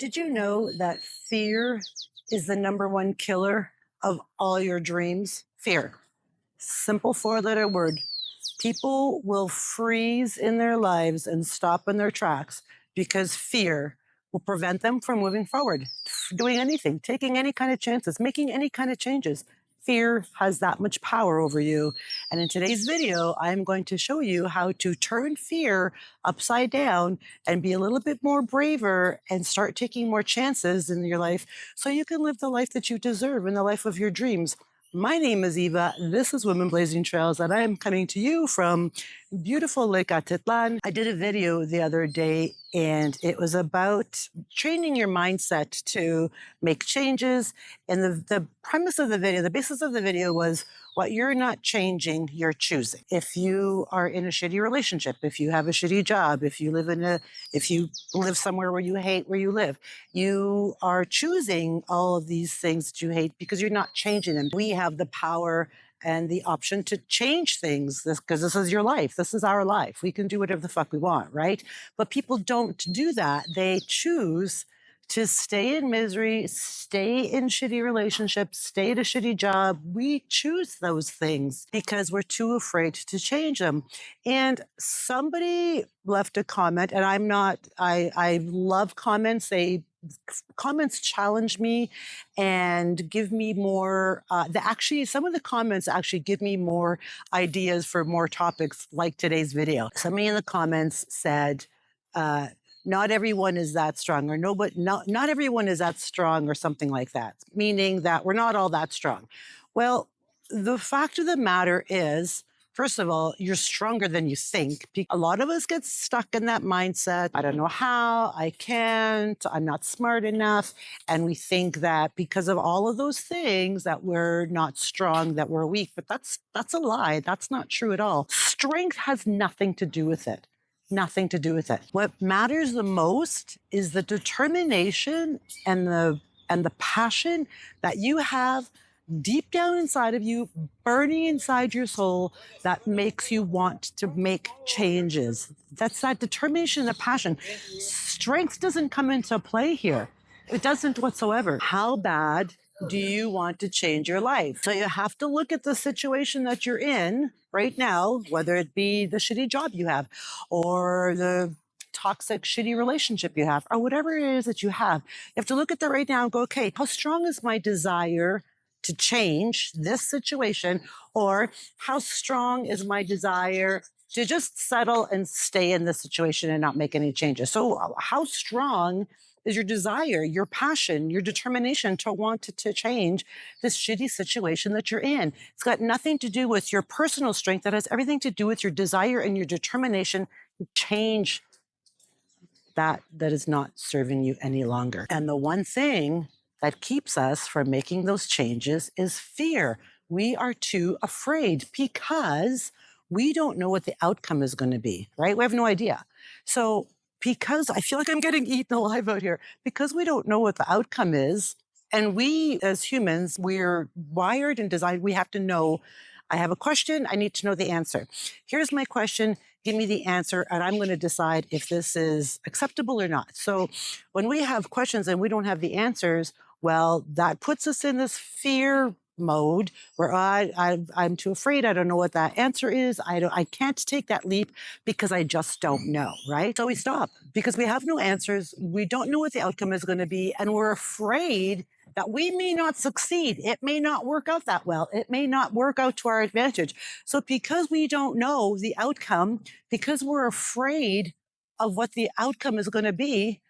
Did you know that fear is the number one killer of all your dreams? Fear. Simple four-letter word. People will freeze in their lives and stop in their tracks because fear will prevent them from moving forward, doing anything, taking any kind of chances, making any kind of changes. Fear has that much power over you. And in today's video, I'm going to show you how to turn fear upside down and be a little bit more braver and start taking more chances in your life so you can live the life that you deserve and the life of your dreams. My name is Eva. This is Women Blazing Trails, and I am coming to you from beautiful Lake Atitlan. I did a video the other day, and it was about training your mindset to make changes. And the premise of the video, the basis of the video was what you're not changing, you're choosing. If you are in a shitty relationship, if you have a shitty job, if you live somewhere where you hate where you live, you are choosing all of these things that you hate because you're not changing them. We have the power and the option to change things because this is your life. This is our life. We can do whatever the fuck we want, right? But people don't do that. They choose to stay in misery, stay in shitty relationships, stay at a shitty job. We choose those things because we're too afraid to change them. And somebody left a comment, and I love comments. Comments challenge me and give me more, some of the comments actually give me more ideas for more topics like today's video. Somebody in the comments said, not everyone is that strong, or not everyone is that strong, or something like that, meaning that we're not all that strong. Well, the fact of the matter is, first of all, you're stronger than you think. A lot of us get stuck in that mindset. I don't know how, I can't, I'm not smart enough. And we think that because of all of those things that we're not strong, that we're weak. But that's a lie. That's not true at all. Strength has nothing to do with it. Nothing to do with it. What matters the most is the determination and the passion that you have deep down inside of you, burning inside your soul, that makes you want to make changes. That's that determination, the passion. Strength doesn't come into play here. It doesn't whatsoever. How bad do you want to change your life? So you have to look at the situation that you're in right now, whether it be the shitty job you have or the toxic, shitty relationship you have, or whatever it is that you have. You have to look at that right now and go, okay, how strong is my desire to change this situation? Or how strong is my desire to just settle and stay in this situation and not make any changes? So how strong is your desire, your passion, your determination to want to change this shitty situation that you're in? It's got nothing to do with your personal strength. That has everything to do with your desire and your determination to change that is not serving you any longer. And the one thing that keeps us from making those changes is fear. We are too afraid because we don't know what the outcome is going to be, right? We have no idea. So because I feel like I'm getting eaten alive out here, because we don't know what the outcome is, and we as humans, we're wired and designed, we have to know, I have a question, I need to know the answer. Here's my question, give me the answer, and I'm going to decide if this is acceptable or not. So when we have questions and we don't have the answers, well, that puts us in this fear mode where I'm too afraid. I don't know what that answer is. I can't take that leap because I just don't know, right? So we stop because we have no answers. We don't know what the outcome is going to be, and we're afraid that we may not succeed. It may not work out that well. It may not work out to our advantage. So because we don't know the outcome, because we're afraid of what the outcome is going to be,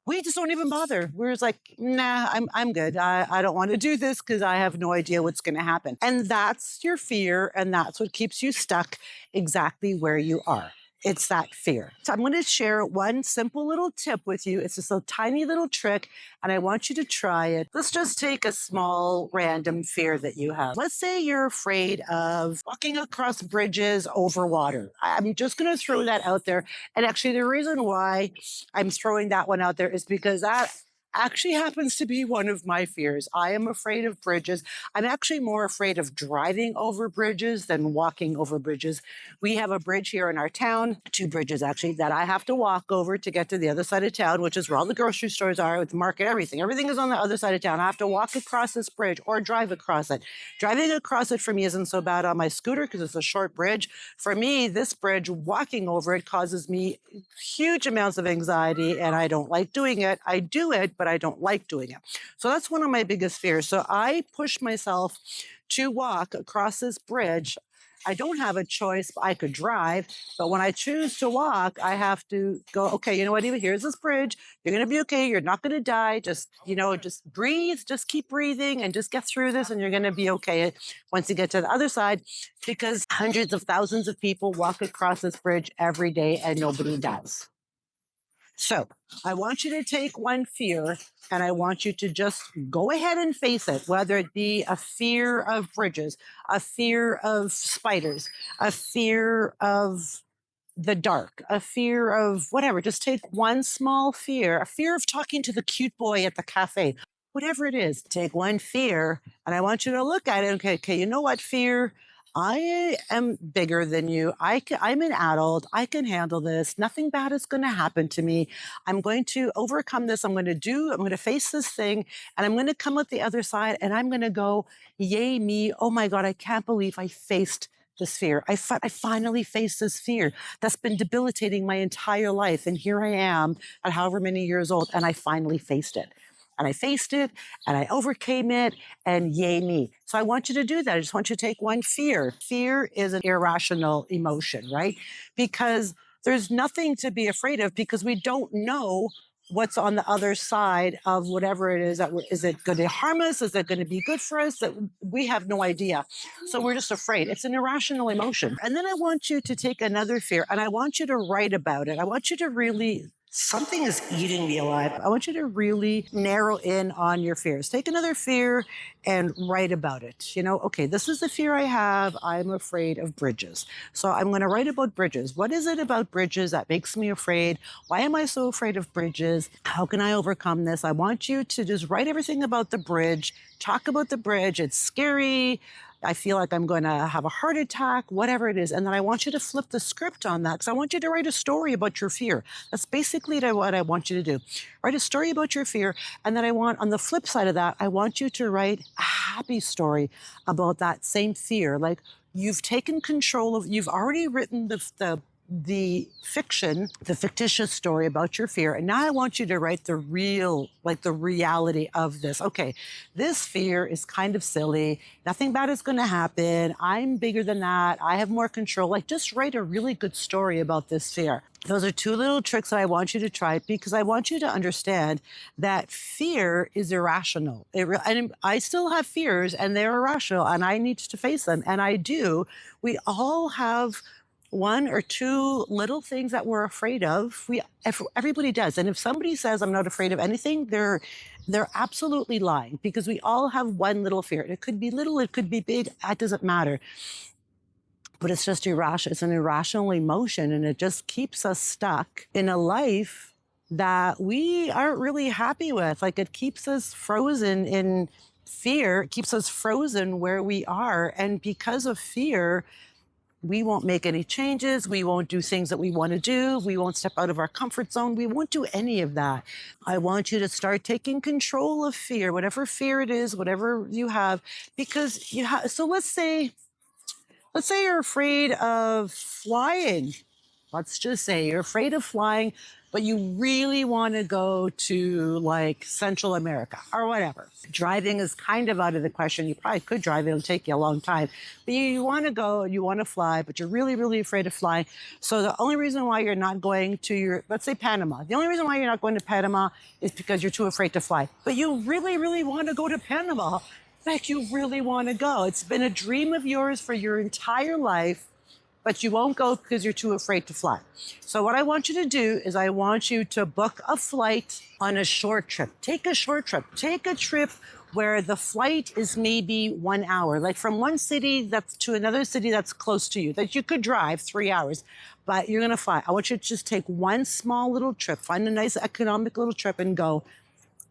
we just don't even bother. We're just like, nah, I'm good. I don't want to do this because I have no idea what's going to happen. And that's your fear, and that's what keeps you stuck exactly where you are. It's that fear. So I'm going to share one simple little tip with you. It's just a tiny little trick, and I want you to try it. Let's just take a small random fear that you have. Let's say you're afraid of walking across bridges over water. I'm just going to throw that out there. And actually, the reason why I'm throwing that one out there is because actually happens to be one of my fears. I am afraid of bridges. I'm actually more afraid of driving over bridges than walking over bridges. We have a bridge here in our town, two bridges actually, that I have to walk over to get to the other side of town, which is where all the grocery stores are, with the market, everything. Everything is on the other side of town. I have to walk across this bridge or drive across it. Driving across it for me isn't so bad on my scooter because it's a short bridge. For me, this bridge, walking over it causes me huge amounts of anxiety and I don't like doing it. I do it, but I don't like doing it. So that's one of my biggest fears. So I push myself to walk across this bridge. I don't have a choice. I could drive, but when I choose to walk, I have to go, okay, you know what, Eva, here's this bridge. You're going to be okay. You're not going to die. Just, just breathe, just keep breathing and just get through this and you're going to be okay once you get to the other side, because hundreds of thousands of people walk across this bridge every day and nobody dies. So I want you to take one fear and I want you to just go ahead and face it, whether it be a fear of bridges, a fear of spiders, a fear of the dark, a fear of whatever. Just take one small fear, a fear of talking to the cute boy at the cafe, whatever it is. Take one fear and I want you to look at it. Okay, you know what, fear? I am bigger than you. I'm an adult. I can handle this. Nothing bad is going to happen to me. I'm going to overcome this. I'm going to face this thing and I'm going to come out the other side and I'm going to go, yay me. Oh my God, I can't believe I faced this fear. I finally faced this fear that's been debilitating my entire life. And here I am at however many years old and I finally faced it. And I faced it and I overcame it and yay me. So I want you to do that. I just want you to take one fear. Fear is an irrational emotion, right? Because there's nothing to be afraid of because we don't know what's on the other side of whatever it is. Is it going to harm us? Is it going to be good for us? That we have no idea. So we're just afraid. It's an irrational emotion. And then I want you to take another fear and I want you to write about it. I want you to really, something is eating me alive. I want you to really narrow in on your fears. Take another fear and write about it. Okay, this is the fear I have. I'm afraid of bridges. So I'm going to write about bridges. What is it about bridges that makes me afraid? Why am I so afraid of bridges? How can I overcome this? I want you to just write everything about the bridge, talk about the bridge. It's scary. I feel like I'm going to have a heart attack, whatever it is. And then I want you to flip the script on that because I want you to write a story about your fear. That's basically what I want you to do. Write a story about your fear. And then on the flip side of that, I want you to write a happy story about that same fear. Like you've taken control of, you've already written the fiction, the fictitious story about your fear. And now I want you to write the real, like the reality of this. Okay, this fear is kind of silly. Nothing bad is going to happen. I'm bigger than that. I have more control. Like just write a really good story about this fear. Those are two little tricks that I want you to try because I want you to understand that fear is irrational. And I still have fears and they're irrational and I need to face them. And I do. We all have one or two little things that we're afraid of. Everybody does. And if somebody says, I'm not afraid of anything, they're absolutely lying because we all have one little fear. It could be little, it could be big. That doesn't matter. But it's just irrational. It's an irrational emotion and it just keeps us stuck in a life that we aren't really happy with. Like it keeps us frozen in fear. It keeps us frozen where we are. And because of fear, we won't make any changes. We won't do things that we want to do. We won't step out of our comfort zone. We won't do any of that. I want you to start taking control of fear, whatever fear it is, whatever you have, because you have. So let's say you're afraid of flying. Let's just say you're afraid of flying, but you really want to go to like Central America or whatever. Driving is kind of out of the question. You probably could drive. It'll take you a long time. But you want to go, you want to fly, but you're really, really afraid of flying. So the only reason why you're not going to let's say Panama. The only reason why you're not going to Panama is because you're too afraid to fly. But you really, really want to go to Panama. Like you really want to go. It's been a dream of yours for your entire life, but you won't go because you're too afraid to fly. So what I want you to do is I want you to book a flight on a short trip. Take a short trip. Take a trip where the flight is maybe 1 hour, like from one city that's to another city that's close to you, that you could drive 3 hours, but you're going to fly. I want you to just take one small little trip, find a nice economic little trip and go.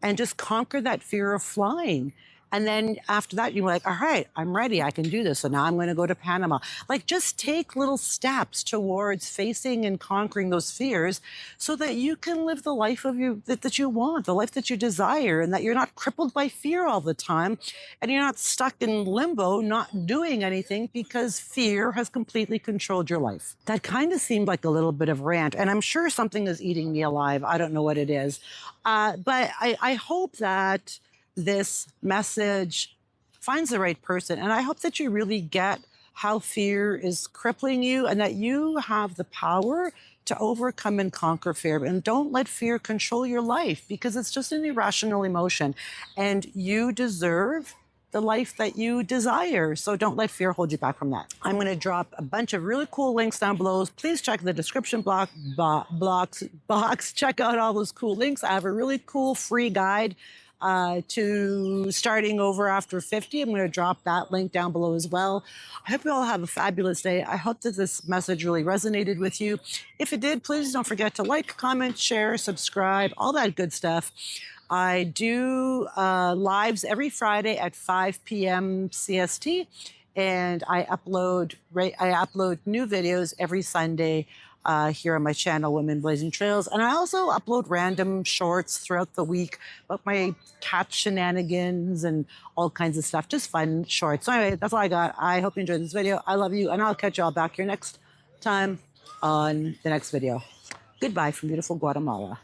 and just conquer that fear of flying. And then after that, you're like, all right, I'm ready. I can do this. So now I'm going to go to Panama. Like, just take little steps towards facing and conquering those fears so that you can live the life of you that you want, the life that you desire, and that you're not crippled by fear all the time. And you're not stuck in limbo, not doing anything because fear has completely controlled your life. That kind of seemed like a little bit of rant. And I'm sure something is eating me alive. I don't know what it is. But I hope that this message finds the right person. And I hope that you really get how fear is crippling you and that you have the power to overcome and conquer fear. And don't let fear control your life because it's just an irrational emotion. And you deserve the life that you desire. So don't let fear hold you back from that. I'm going to drop a bunch of really cool links down below. Please check the description box. Check out all those cool links. I have a really cool free guide to starting over after 50. I'm going to drop that link down below as well. I hope you all have a fabulous day. I hope that this message really resonated with you. If it did, please don't forget to like, comment, share, subscribe, all that good stuff. I do lives every Friday at 5 p.m. CST, and I upload new videos every Sunday here on my channel, Women Blazing Trails. And I also upload random shorts throughout the week about my cat shenanigans and all kinds of stuff, just fun shorts. So anyway, that's all I got. I hope you enjoyed this video. I love you, and I'll catch you all back here next time on the next video. Goodbye from beautiful Guatemala.